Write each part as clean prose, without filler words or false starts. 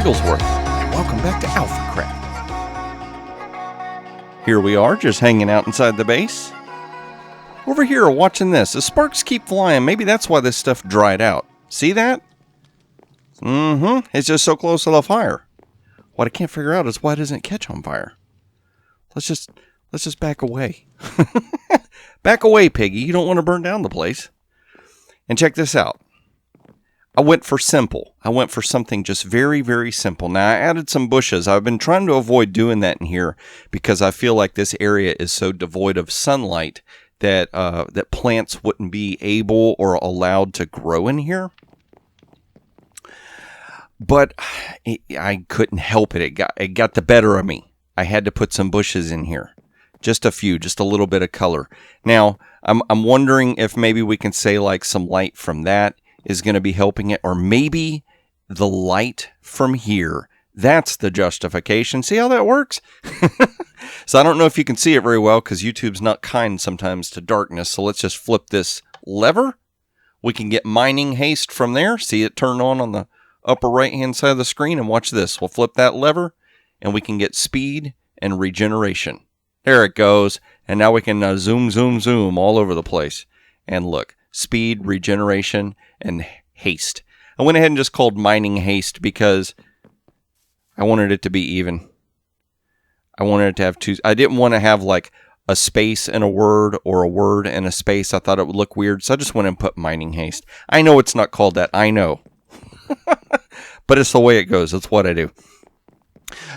Pigglesworth. Welcome back to AlphaCraft. Here we are, just hanging out inside the base. Over here, watching this. The sparks keep flying. Maybe that's why this stuff dried out. See that? It's just so close to the fire. What I can't figure out is why doesn't it catch on fire? Let's just back away. Back away, Piggy. You don't want to burn down the place. And check this out. I went for simple. I went for something just very, very simple. Now, I added some bushes. I've been trying to avoid doing that in here because I feel like this area is so devoid of sunlight that that plants wouldn't be able or allowed to grow in here. But I couldn't help it. It got the better of me. I had to put some bushes in here. Just a few, just a little bit of color. Now, I'm wondering if maybe we can say like some light from that is going to be helping it, or maybe the light from here. That's the justification. See how that works? So I don't know if you can see it very well because YouTube's not kind sometimes to darkness. So let's just flip this lever. We can get mining haste from there. See it turn on the upper right-hand side of the screen, and watch this. We'll flip that lever, and we can get speed and regeneration. There it goes. And now we can zoom, zoom, zoom all over the place. And look, speed, regeneration, and haste. I went ahead and just called mining haste because I wanted it to be even. I wanted it to have two. I didn't want to have like a space and a word or a word and a space. I thought it would look weird. So I just went and put mining haste. I know it's not called that. I know. But it's the way it goes. That's what I do.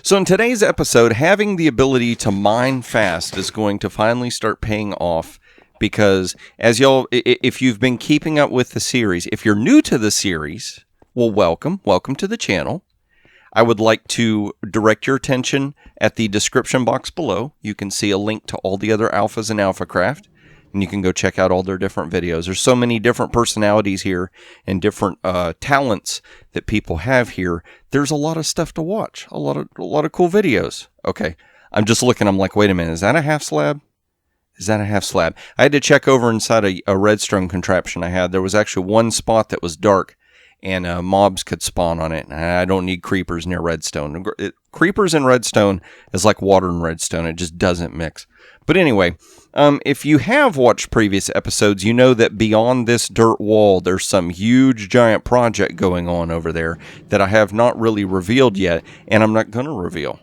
So in today's episode, having the ability to mine fast is going to finally start paying off. Because as y'all, if you've been keeping up with the series, if you're new to the series, well, welcome to the channel. I would like to direct your attention at the description box below. You can see a link to all the other alphas in AlphaCraft, and you can go check out all their different videos. There's so many different personalities here and different talents that people have here. There's a lot of stuff to watch, a lot of cool videos. Okay, I'm just looking. I'm like, wait a minute, is that a half slab? Is that a half slab? I had to check over inside a redstone contraption I had. There was actually one spot that was dark, and mobs could spawn on it. I don't need creepers near redstone. Creepers in redstone is like water in redstone. It just doesn't mix. But anyway, if you have watched previous episodes, you know that beyond this dirt wall, there's some huge giant project going on over there that I have not really revealed yet, and I'm not going to reveal.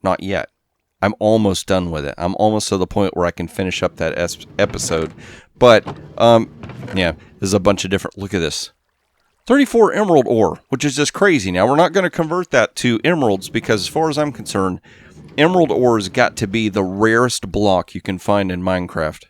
Not yet. I'm almost done with it. I'm almost to the point where I can finish up that episode. But, yeah, there's a bunch of different... Look at this. 34 emerald ore, which is just crazy. Now, we're not going to convert that to emeralds because, as far as I'm concerned, emerald ore has got to be the rarest block you can find in Minecraft.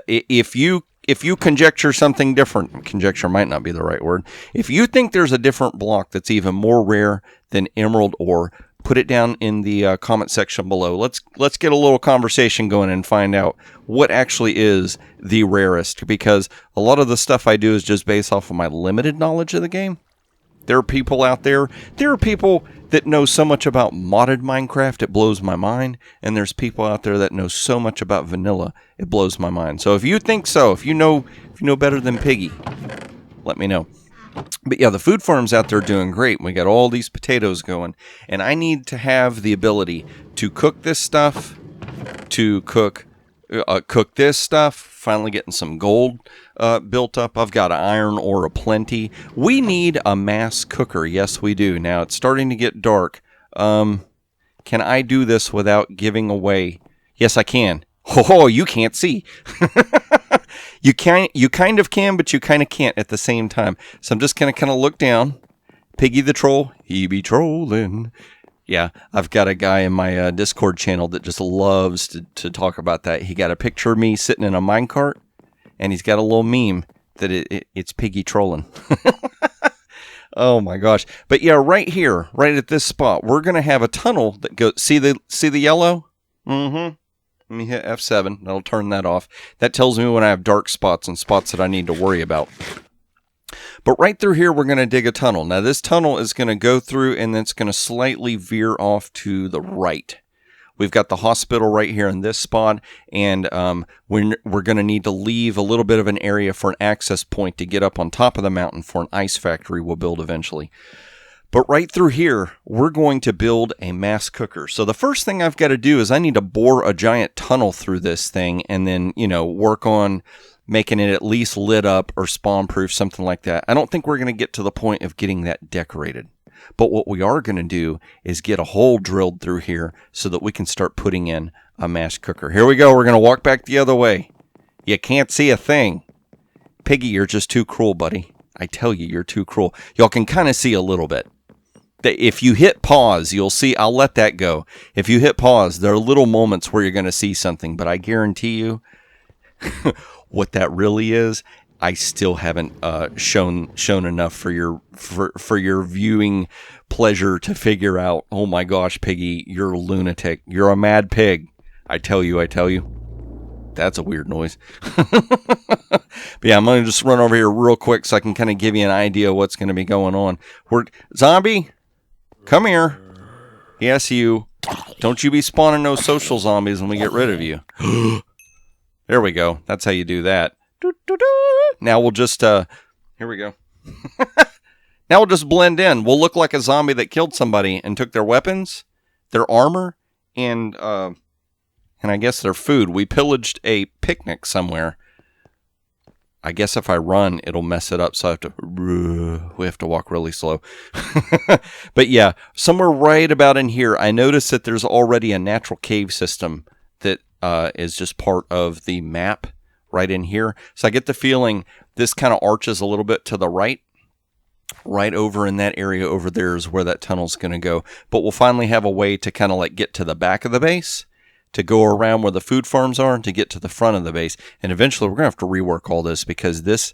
If you conjecture something different, conjecture might not be the right word. If you think there's a different block that's even more rare than emerald ore, put it down in the comment section below. Let's get a little conversation going and find out what actually is the rarest, because a lot of the stuff I do is just based off of my limited knowledge of the game. There are people out there. There are people that know so much about modded Minecraft, it blows my mind. And there's people out there that know so much about vanilla, it blows my mind. So if you think so, if you know better than Piggy, let me know. But yeah, the food farm's out there doing great. We got all these potatoes going. And I need to have the ability to cook this stuff, to cook this stuff, finally getting some gold built up. I've got iron ore aplenty. We need a mass cooker. Yes, we do. Now, it's starting to get dark. Can I do this without giving away? Yes, I can. Oh, you can't see. You kind of can, but you kind of can't at the same time. So I'm just going to kind of look down. Piggy the troll, he be trolling. Yeah, I've got a guy in my Discord channel that just loves to talk about that. He got a picture of me sitting in a minecart, and he's got a little meme that it's Piggy trolling. Oh my gosh. But yeah, right here, right at this spot, we're going to have a tunnel that goes, see the yellow? Mm-hmm. Let me hit F7. That'll turn that off. That tells me when I have dark spots and spots that I need to worry about. But right through here, we're going to dig a tunnel. Now, this tunnel is going to go through, and it's going to slightly veer off to the right. We've got the hospital right here in this spot, and we're going to need to leave a little bit of an area for an access point to get up on top of the mountain for an ice factory we'll build eventually. But right through here, we're going to build a mass cooker. So the first thing I've got to do is I need to bore a giant tunnel through this thing and then, work on making it at least lit up or spawn proof, something like that. I don't think we're going to get to the point of getting that decorated. But what we are going to do is get a hole drilled through here so that we can start putting in a mass cooker. Here we go. We're going to walk back the other way. You can't see a thing. Piggy, you're just too cruel, buddy. I tell you, you're too cruel. Y'all can kind of see a little bit. If you hit pause, you'll see. I'll let that go. If you hit pause, there are little moments where you're going to see something. But I guarantee you what that really is, I still haven't shown enough for your viewing pleasure to figure out. Oh my gosh, Piggy, you're a lunatic. You're a mad pig. I tell you. That's a weird noise. But yeah, I'm going to just run over here real quick so I can kind of give you an idea of what's going to be going on. Zombie, come here. Yes, you. Don't you be spawning no social zombies when we get rid of you. There we go. That's how you do that. Now we'll just, here we go. Now we'll just blend in. We'll look like a zombie that killed somebody and took their weapons, their armor, and I guess their food. We pillaged a picnic somewhere. I guess if I run, it'll mess it up, so we have to walk really slow. But yeah, somewhere right about in here, I noticed that there's already a natural cave system that is just part of the map right in here. So I get the feeling this kind of arches a little bit to the right. Right over in that area over there is where that tunnel's going to go. But we'll finally have a way to kind of like get to the back of the base, to go around where the food farms are, and to get to the front of the base. And eventually we're going to have to rework all this because this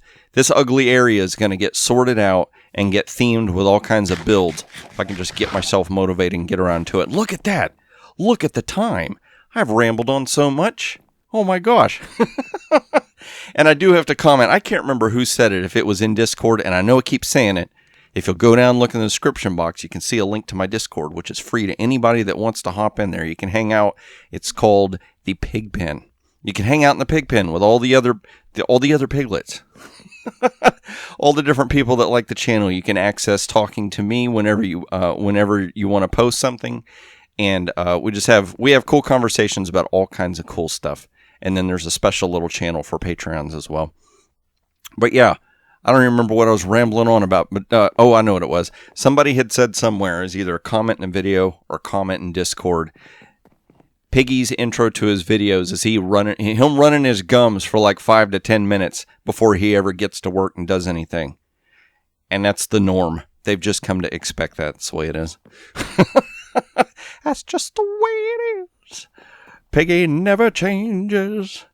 ugly area is going to get sorted out and get themed with all kinds of builds. If I can just get myself motivated and get around to it. Look at that. Look at the time. I've rambled on so much. Oh my gosh. And I do have to comment. I can't remember who said it, if it was in Discord, and I know it keeps saying it. If you'll go down and look in the description box, you can see a link to my Discord, which is free to anybody that wants to hop in there. You can hang out. It's called the Pig Pen. You can hang out in the Pig Pen with all the other piglets. All the different people that like the channel. You can access talking to me whenever you want to post something. And we have cool conversations about all kinds of cool stuff. And then there's a special little channel for Patreons as well. But yeah, I don't even remember what I was rambling on about. But I know what it was. Somebody had said somewhere, is either a comment in a video or comment in Discord, Piggy's intro to his videos is him running his gums for like 5 to 10 minutes before he ever gets to work and does anything. And that's the norm. They've just come to expect that. That's the way it is. That's just the way it is. Piggy never changes.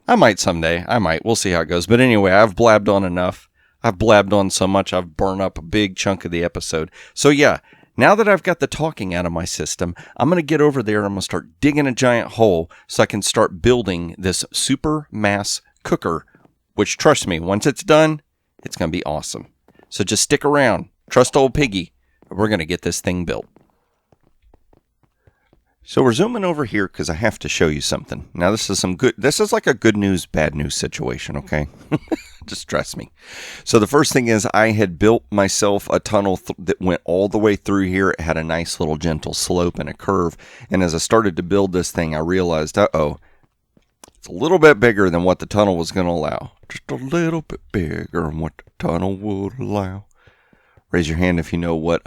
I might someday. We'll see how it goes. But anyway, I've blabbed on enough. I've blabbed on so much, I've burned up a big chunk of the episode. So yeah, now that I've got the talking out of my system, I'm going to get over there and I'm going to start digging a giant hole so I can start building this super mass cooker, which, trust me, once it's done, it's going to be awesome. So just stick around. Trust old Piggy. We're going to get this thing built. So we're zooming over here because I have to show you something. Now this is like a good news, bad news situation, okay? Just trust me. So the first thing is I had built myself a tunnel that went all the way through here. It had a nice little gentle slope and a curve. And as I started to build this thing, I realized, it's a little bit bigger than what the tunnel was going to allow. Just a little bit bigger than what the tunnel would allow. Raise your hand if you know what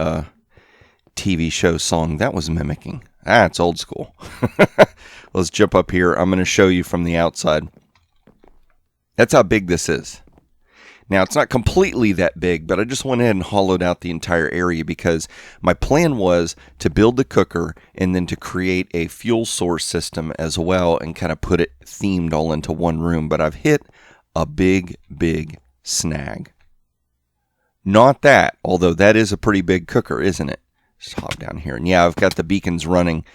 TV show song that was mimicking. It's old school. Let's jump up here. I'm going to show you from the outside. That's how big this is. Now, it's not completely that big, but I just went ahead and hollowed out the entire area because my plan was to build the cooker and then to create a fuel source system as well and kind of put it themed all into one room. But I've hit a big, big snag. Not that, although that is a pretty big cooker, isn't it? Just hop down here. And yeah, I've got the beacons running.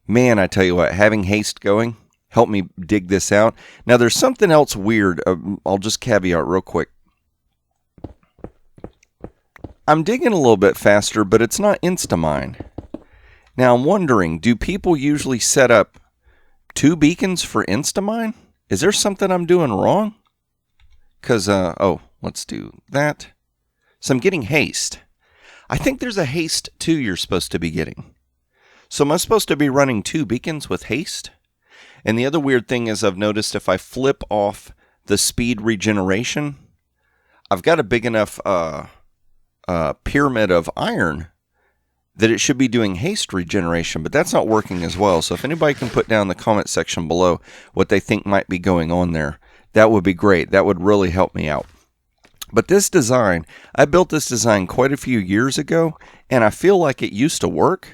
Man, I tell you what, having haste going helped me dig this out. Now, there's something else weird. I'll just caveat real quick. I'm digging a little bit faster, but it's not Instamine. Now, I'm wondering, do people usually set up 2 beacons for Instamine? Is there something I'm doing wrong? Because, let's do that. So I'm getting haste. I think there's a haste too you're supposed to be getting. So am I supposed to be running 2 beacons with haste? And the other weird thing is I've noticed if I flip off the speed regeneration, I've got a big enough pyramid of iron that it should be doing haste regeneration, but that's not working as well. So if anybody can put down in the comment section below what they think might be going on there, that would be great. That would really help me out. But this design, I built this design quite a few years ago, and I feel like it used to work.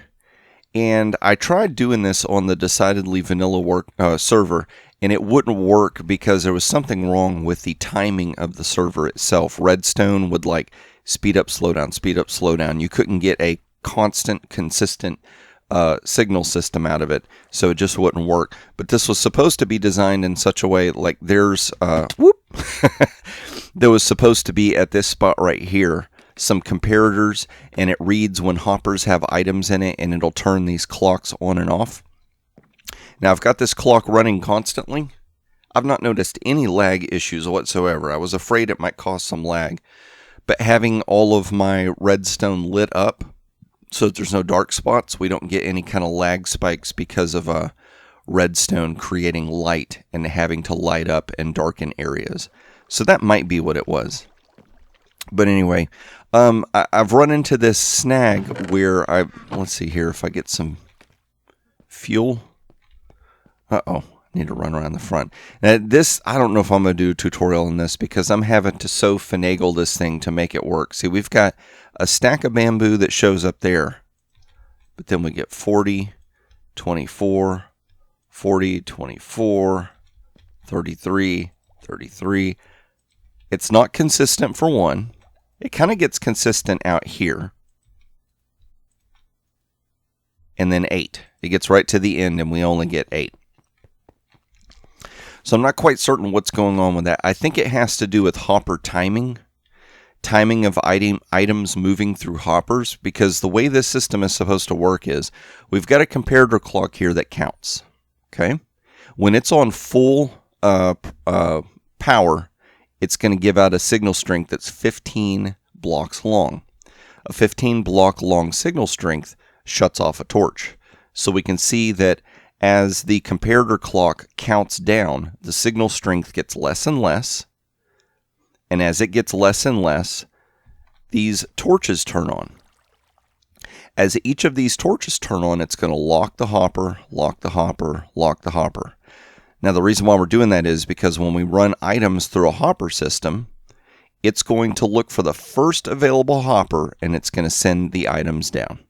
And I tried doing this on the decidedly vanilla server, and it wouldn't work because there was something wrong with the timing of the server itself. Redstone would like speed up, slow down, speed up, slow down. You couldn't get a constant, consistent signal system out of it, so it just wouldn't work. But this was supposed to be designed in such a way, like there's there was supposed to be at this spot right here some comparators, and it reads when hoppers have items in it, and it'll turn these clocks on and off. Now I've got this clock running constantly. I've not noticed any lag issues whatsoever. I was afraid it might cause some lag, but having all of my redstone lit up so that there's no dark spots, we don't get any kind of lag spikes because of redstone creating light and having to light up and darken areas. So that might be what it was. But anyway, I've run into this snag where let's see here if I get some fuel. Uh-oh, I need to run around the front. Now this, I don't know if I'm going to do a tutorial on this because I'm having to so finagle this thing to make it work. See, we've got a stack of bamboo that shows up there, but then we get 40, 24, 40, 24, 33, 33. It's not consistent for one. It kind of gets consistent out here. And then 8. It gets right to the end and we only get 8. So I'm not quite certain what's going on with that. I think it has to do with hopper timing. Timing of items moving through hoppers. Because the way this system is supposed to work is we've got a comparator clock here that counts. Okay? When it's on full power, it's going to give out a signal strength that's 15 blocks long. A 15 block long signal strength shuts off a torch. So we can see that as the comparator clock counts down, the signal strength gets less and less. And as it gets less and less, these torches turn on. As each of these torches turn on, it's going to lock the hopper, lock the hopper, lock the hopper. Now, the reason why we're doing that is because when we run items through a hopper system, it's going to look for the first available hopper and it's going to send the items down.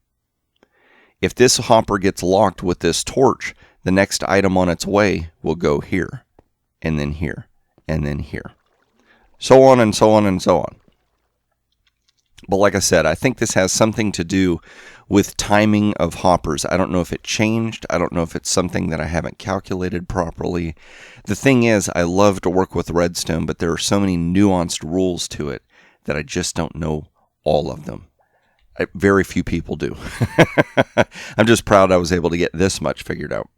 If this hopper gets locked with this torch, the next item on its way will go here, and then here, and then here. So on and so on and so on. But like I said, I think this has something to do with timing of hoppers. I don't know if it changed. I don't know if it's something that I haven't calculated properly. The thing is, I love to work with redstone, but there are so many nuanced rules to it that I just don't know all of them. Very few people do. I'm just proud I was able to get this much figured out.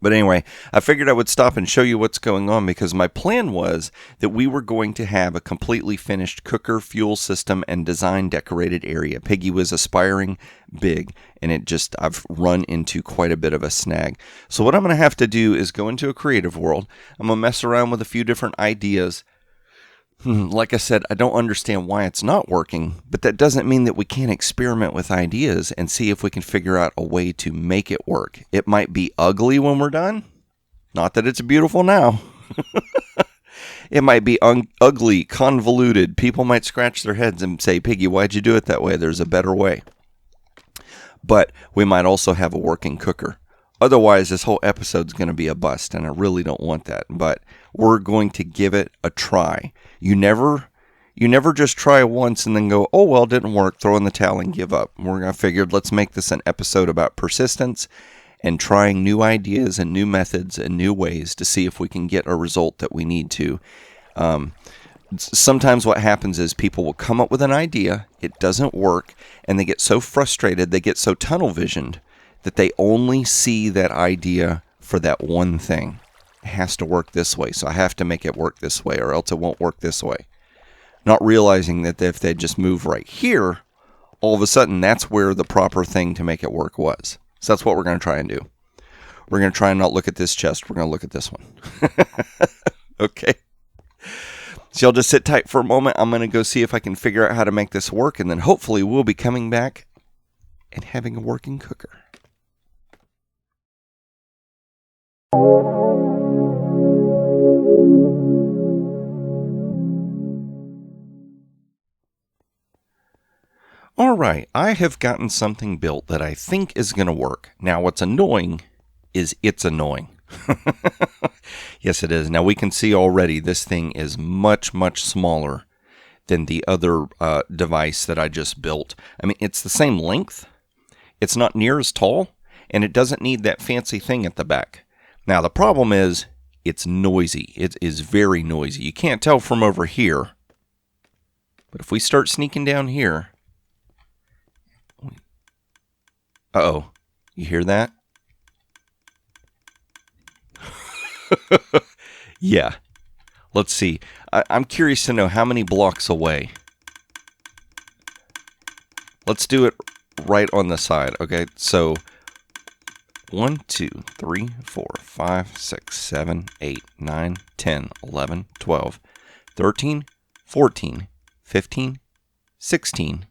But anyway, I figured I would stop and show you what's going on because my plan was that we were going to have a completely finished cooker, fuel system, and design decorated area. Piggy was aspiring big, and I've run into quite a bit of a snag. So what I'm going to have to do is go into a creative world. I'm going to mess around with a few different ideas. Like I said, I don't understand why it's not working, but that doesn't mean that we can't experiment with ideas and see if we can figure out a way to make it work. It might be ugly when we're done. Not that it's beautiful now. It might be ugly, convoluted. People might scratch their heads and say, Piggy, why'd you do it that way? There's a better way. But we might also have a working cooker. Otherwise, this whole episode's going to be a bust, and I really don't want that. But we're going to give it a try. You never just try once and then go, oh, well, it didn't work, throw in the towel and give up. I figured let's make this an episode about persistence and trying new ideas and new methods and new ways to see if we can get a result that we need to. Sometimes what happens is people will come up with an idea, it doesn't work, and they get so frustrated, they get so tunnel visioned that they only see that idea for that one thing. It has to work this way, so I have to make it work this way, or else it won't work this way. Not realizing that if they just move right here, all of a sudden that's where the proper thing to make it work was. So that's what we're going to try and do. We're going to try and not look at this chest. We're going to look at this one. Okay. So y'all just sit tight for a moment. I'm going to go see if I can figure out how to make this work, and then hopefully we'll be coming back and having a working cooker. All right, I have gotten something built that I think is going to work. Now, what's annoying is it's annoying. Yes, it is. Now, we can see already this thing is much, much smaller than the other device that I just built. I mean, it's the same length. It's not near as tall, and it doesn't need that fancy thing at the back. Now, the problem is it's noisy. It is very noisy. You can't tell from over here, but if we start sneaking down here, uh-oh, you hear that? Yeah. Let's see. I'm curious to know how many blocks away. Let's do it right on the side. Okay, so 1, 2, 3, 4, 5, 6, 7, 8, 9, 10, 11, 12, 13, 14, 15, 16.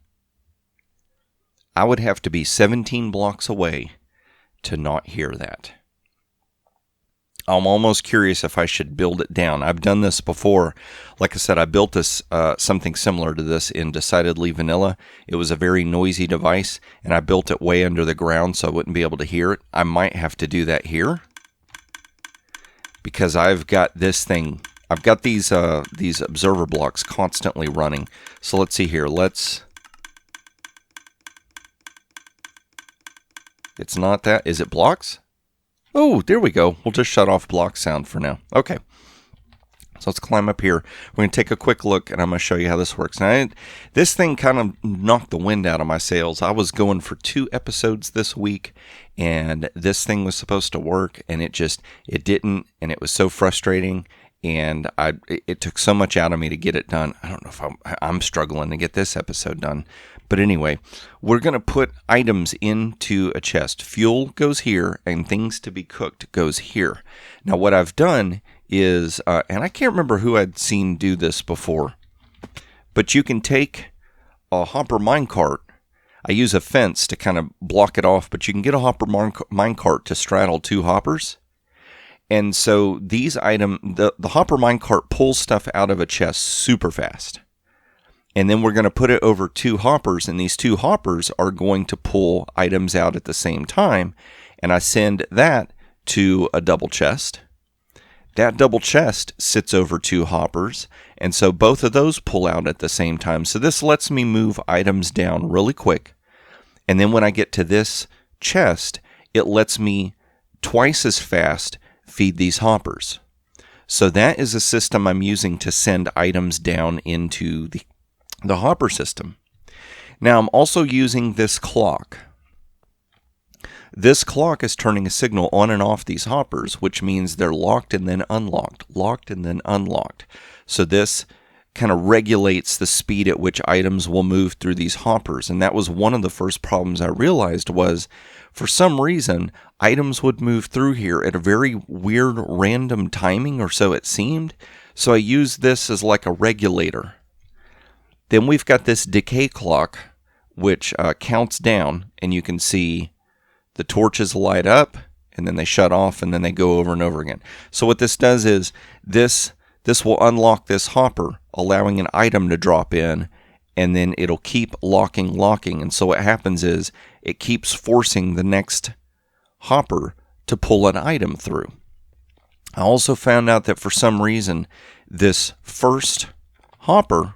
I would have to be 17 blocks away to not hear that. I'm almost curious if I should build it down. I've done this before. Like I said, I built this something similar to this in Decidedly Vanilla. It was a very noisy device, and I built it way under the ground so I wouldn't be able to hear it. I might have to do that here because I've got this thing. I've got these observer blocks constantly running. So let's see here. It's not that. Is it blocks? Oh, there we go. We'll just shut off block sound for now. Okay. So let's climb up here. We're going to take a quick look, and I'm going to show you how this works. Now, this thing kind of knocked the wind out of my sails. I was going for 2 episodes this week, and this thing was supposed to work, and it didn't, and it was so frustrating, and it took so much out of me to get it done. I don't know if I'm struggling to get this episode done. But anyway, we're going to put items into a chest. Fuel goes here, and things to be cooked goes here. Now, what I've done is, and I can't remember who I'd seen do this before, but you can take a hopper minecart. I use a fence to kind of block it off, but you can get a hopper minecart to straddle 2 hoppers. And so these the hopper minecart pulls stuff out of a chest super fast. And then we're going to put it over 2 hoppers, and these 2 hoppers are going to pull items out at the same time. And I send that to a double chest. That double chest sits over 2 hoppers, and so both of those pull out at the same time. So this lets me move items down really quick. And then when I get to this chest, it lets me twice as fast feed these hoppers. So that is a system I'm using to send items down into the hopper system. Now I'm also using this clock. This clock is turning a signal on and off these hoppers, which means they're locked and then unlocked, locked and then unlocked. So this kind of regulates the speed at which items will move through these hoppers. And that was one of the first problems I realized was, for some reason, items would move through here at a very weird random timing, or so it seemed. So I used this as like a regulator. Then we've got this decay clock, which counts down, and you can see the torches light up, and then they shut off, and then they go over and over again. So what this does is this will unlock this hopper, allowing an item to drop in, and then it'll keep locking. And so what happens is it keeps forcing the next hopper to pull an item through. I also found out that for some reason, this first hopper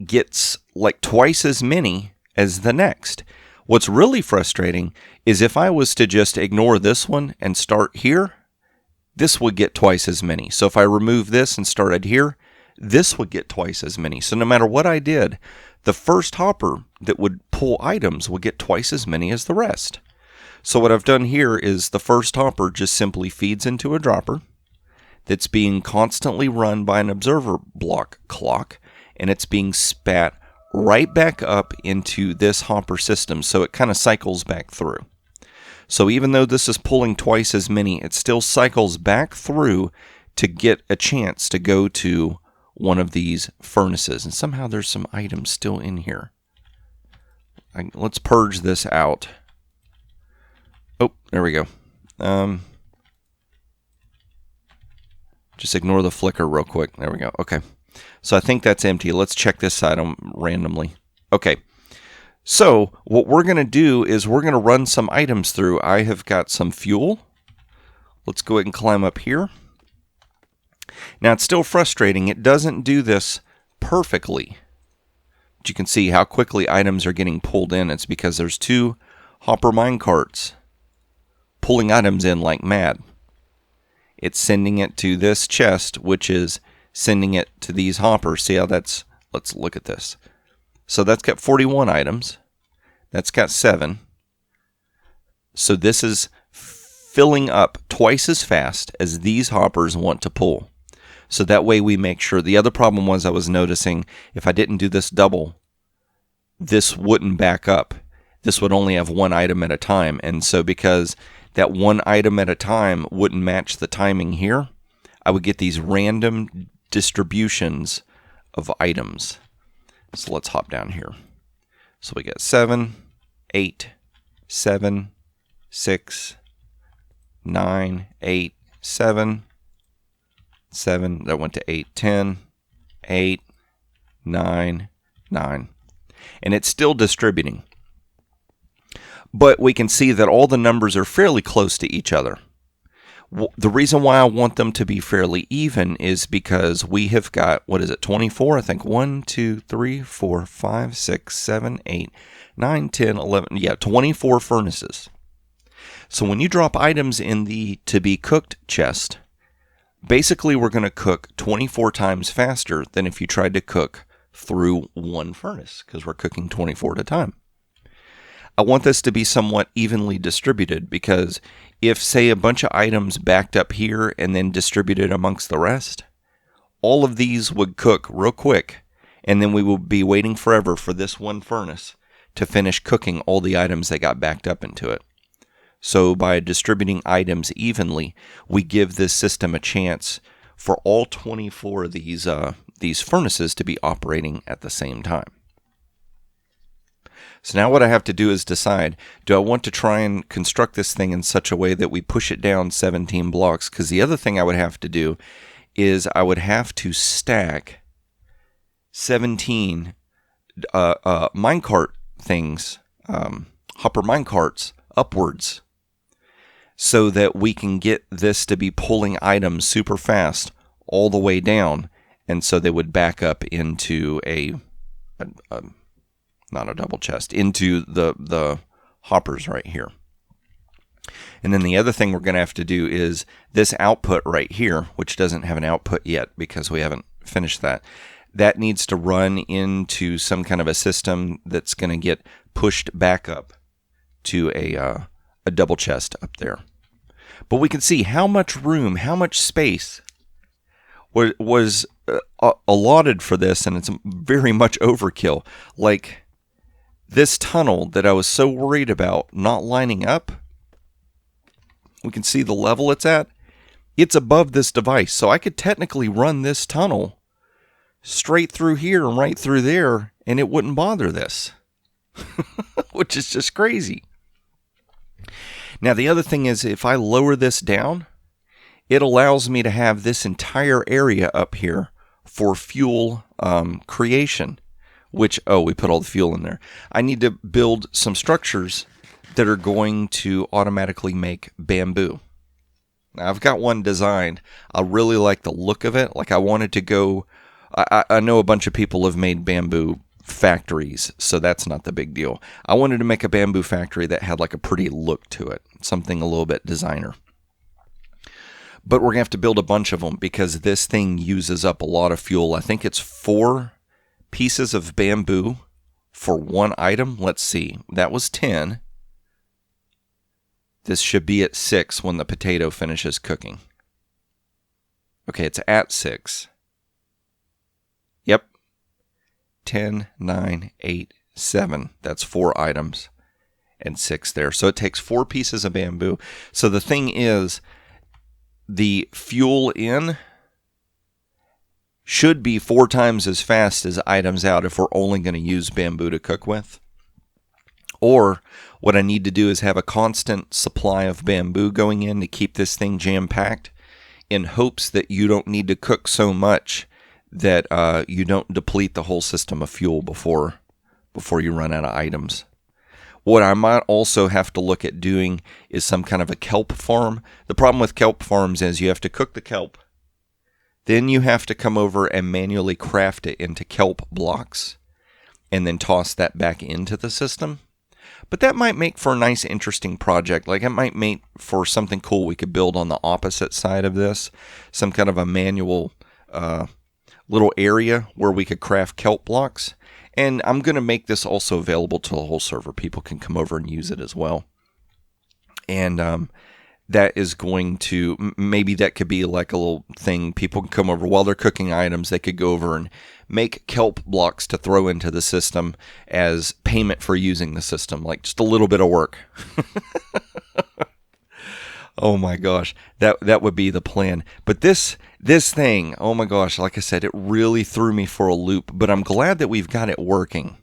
gets like twice as many as the next. What's really frustrating is if I was to just ignore this one and start here, this would get twice as many. So if I remove this and started here, this would get twice as many. So no matter what I did, the first hopper that would pull items would get twice as many as the rest. So what I've done here is the first hopper just simply feeds into a dropper that's being constantly run by an observer block clock, and it's being spat right back up into this hopper system, so it kind of cycles back through. So even though this is pulling twice as many, it still cycles back through to get a chance to go to one of these furnaces. And somehow there's some items still in here. Let's purge this out. Oh, there we go. Just ignore the flicker real quick. There we go. Okay. So I think that's empty. Let's check this item randomly. Okay. So what we're going to do is we're going to run some items through. I have got some fuel. Let's go ahead and climb up here. Now it's still frustrating. It doesn't do this perfectly. But you can see how quickly items are getting pulled in. It's because there's 2 hopper mine carts pulling items in like mad. It's sending it to this chest, which is sending it to these hoppers. See how that's... Let's look at this. So that's got 41 items. That's got 7. So this is filling up twice as fast as these hoppers want to pull. So that way we make sure. The other problem was I was noticing if I didn't do this double, this wouldn't back up. This would only have 1 item at a time. And so because that 1 item at a time wouldn't match the timing here, I would get these random distributions of items. So let's hop down here. So we get 7, 8, 7, 6, 9, 8, 7, 7. That went to 8, 10, 8, 9, 9. And it's still distributing. But we can see that all the numbers are fairly close to each other. The reason why I want them to be fairly even is because we have got, 24? I think 1, 2, 3, 4, 5, 6, 7, 8, 9, 10, 11. Yeah, 24 furnaces. So when you drop items in the to be cooked chest, basically we're going to cook 24 times faster than if you tried to cook through 1 furnace, because we're cooking 24 at a time. I want this to be somewhat evenly distributed, because if, say, a bunch of items backed up here and then distributed amongst the rest, all of these would cook real quick, and then we would be waiting forever for this 1 furnace to finish cooking all the items that got backed up into it. So by distributing items evenly, we give this system a chance for all 24 of these furnaces to be operating at the same time. So now what I have to do is decide, do I want to try and construct this thing in such a way that we push it down 17 blocks? Because the other thing I would have to do is I would have to stack 17 minecart things, hopper minecarts upwards, so that we can get this to be pulling items super fast all the way down, and so they would back up into not a double chest, into the hoppers right here. And then the other thing we're going to have to do is this output right here, which doesn't have an output yet because we haven't finished that. That needs to run into some kind of a system that's going to get pushed back up to a double chest up there. But we can see how much room, how much space was allotted for this, and it's very much overkill. Like this tunnel that I was so worried about not lining up, we can see the level it's at. It's above this device, so I could technically run this tunnel straight through here and right through there, and it wouldn't bother this, which is just crazy. Now, the other thing is, if I lower this down, it allows me to have this entire area up here for fuel creation, which, we put all the fuel in there. I need to build some structures that are going to automatically make bamboo. Now, I've got one designed. I really like the look of it. Like, I wanted to go... I know a bunch of people have made bamboo factories, so that's not the big deal. I wanted to make a bamboo factory that had like a pretty look to it, something a little bit designer. But we're going to have to build a bunch of them because this thing uses up a lot of fuel. I think it's 4 pieces of bamboo for 1 item. Let's see. That was 10. This should be at 6 when the potato finishes cooking. Okay, it's at 6. Yep. 10, 9, 8, 7. That's 4 items and 6 there. So it takes 4 pieces of bamboo. So the thing is, the fuel in should be 4 times as fast as items out if we're only going to use bamboo to cook with. Or what I need to do is have a constant supply of bamboo going in to keep this thing jam-packed, in hopes that you don't need to cook so much that you don't deplete the whole system of fuel before you run out of items. What I might also have to look at doing is some kind of a kelp farm. The problem with kelp farms is you have to cook the kelp, then you have to come over and manually craft it into kelp blocks, and then toss that back into the system. But that might make for a nice, interesting project. Like, it might make for something cool we could build on the opposite side of this. Some kind of a manual little area where we could craft kelp blocks. And I'm going to make this also available to the whole server. People can come over and use it as well. And that is going to, maybe that could be like a little thing. People can come over while they're cooking items. They could go over and make kelp blocks to throw into the system as payment for using the system. Like, just a little bit of work. Oh my gosh, that would be the plan. But this thing, oh my gosh, like I said, it really threw me for a loop. But I'm glad that we've got it working.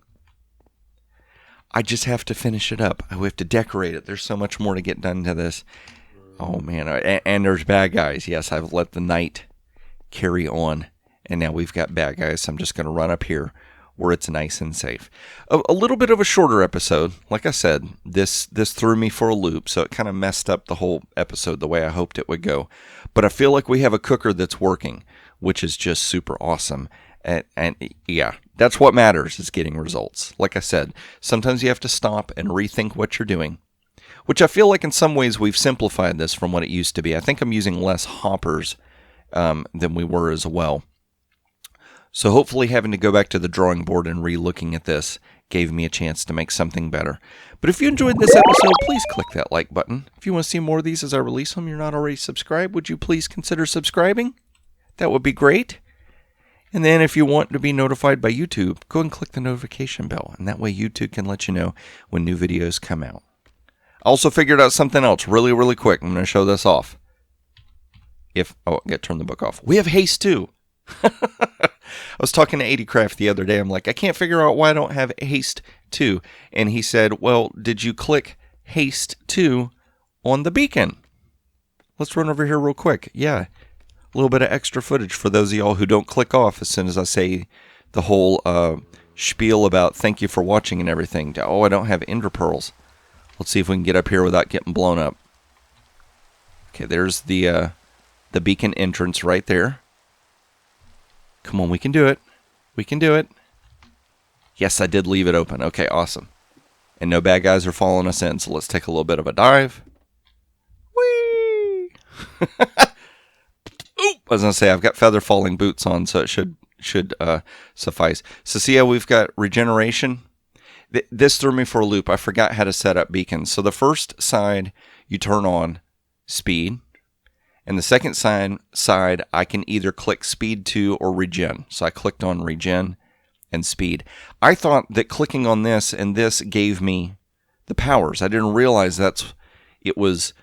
I just have to finish it up. I have to decorate it. There's so much more to get done to this. Oh man, and there's bad guys. Yes, I've let the night carry on, and now we've got bad guys. So I'm just going to run up here where it's nice and safe. A little bit of a shorter episode. Like I said, this threw me for a loop, so it kind of messed up the whole episode the way I hoped it would go. But I feel like we have a cooker that's working, which is just super awesome. And yeah, that's what matters, is getting results. Like I said, sometimes you have to stop and rethink what you're doing, which I feel like in some ways we've simplified this from what it used to be. I think I'm using less hoppers than we were as well. So hopefully having to go back to the drawing board and re-looking at this gave me a chance to make something better. But if you enjoyed this episode, please click that like button. If you want to see more of these as I release them, you're not already subscribed, would you please consider subscribing? That would be great. And then if you want to be notified by YouTube, go and click the notification bell, and that way YouTube can let you know when new videos come out. I also figured out something else really, really quick. I'm going to show this off. I got to turn the book off. We have haste too. I was talking to AlphaCraft the other day. I'm like, I can't figure out why I don't have haste 2. And he said, well, did you click haste 2 on the beacon? Let's run over here real quick. Yeah, a little bit of extra footage for those of y'all who don't click off as soon as I say the whole spiel about thank you for watching and everything. Oh, I don't have ender pearls. Let's see if we can get up here without getting blown up. Okay, there's the beacon entrance right there. Come on, we can do it. We can do it. Yes, I did leave it open. Okay, awesome. And no bad guys are following us in, so let's take a little bit of a dive. Whee! Oop! I was going to say, I've got feather falling boots on, so it should suffice. So see how we've got regeneration? This threw me for a loop. I forgot how to set up beacons. So the first side, you turn on speed. And the second side, I can either click speed 2 or regen. So I clicked on regen and speed. I thought that clicking on this and this gave me the powers. I didn't realize it was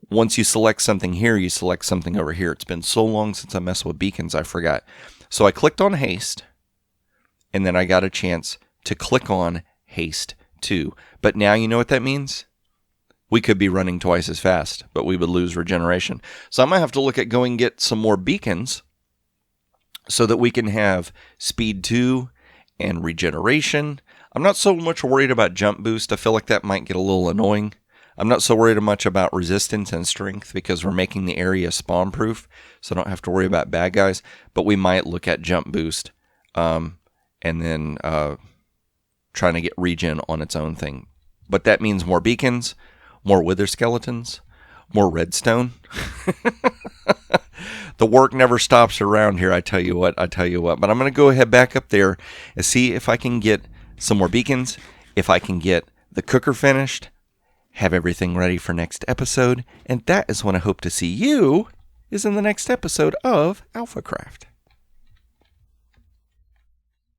once you select something here, you select something over here. It's been so long since I messed with beacons, I forgot. So I clicked on haste, and then I got a chance to click on haste 2. But now you know what that means? We could be running twice as fast, but we would lose regeneration. So I might have to look at going and get some more beacons so that we can have speed 2 and regeneration. I'm not so much worried about jump boost. I feel like that might get a little annoying. I'm not so worried much about resistance and strength because we're making the area spawn proof, so I don't have to worry about bad guys. But we might look at jump boost and then trying to get regen on its own thing. But that means more beacons, more wither skeletons, more redstone. The work never stops around here, I tell you what. But I'm going to go ahead back up there and see if I can get some more beacons, if I can get the cooker finished, have everything ready for next episode, and that is when I hope to see you is in the next episode of AlphaCraft.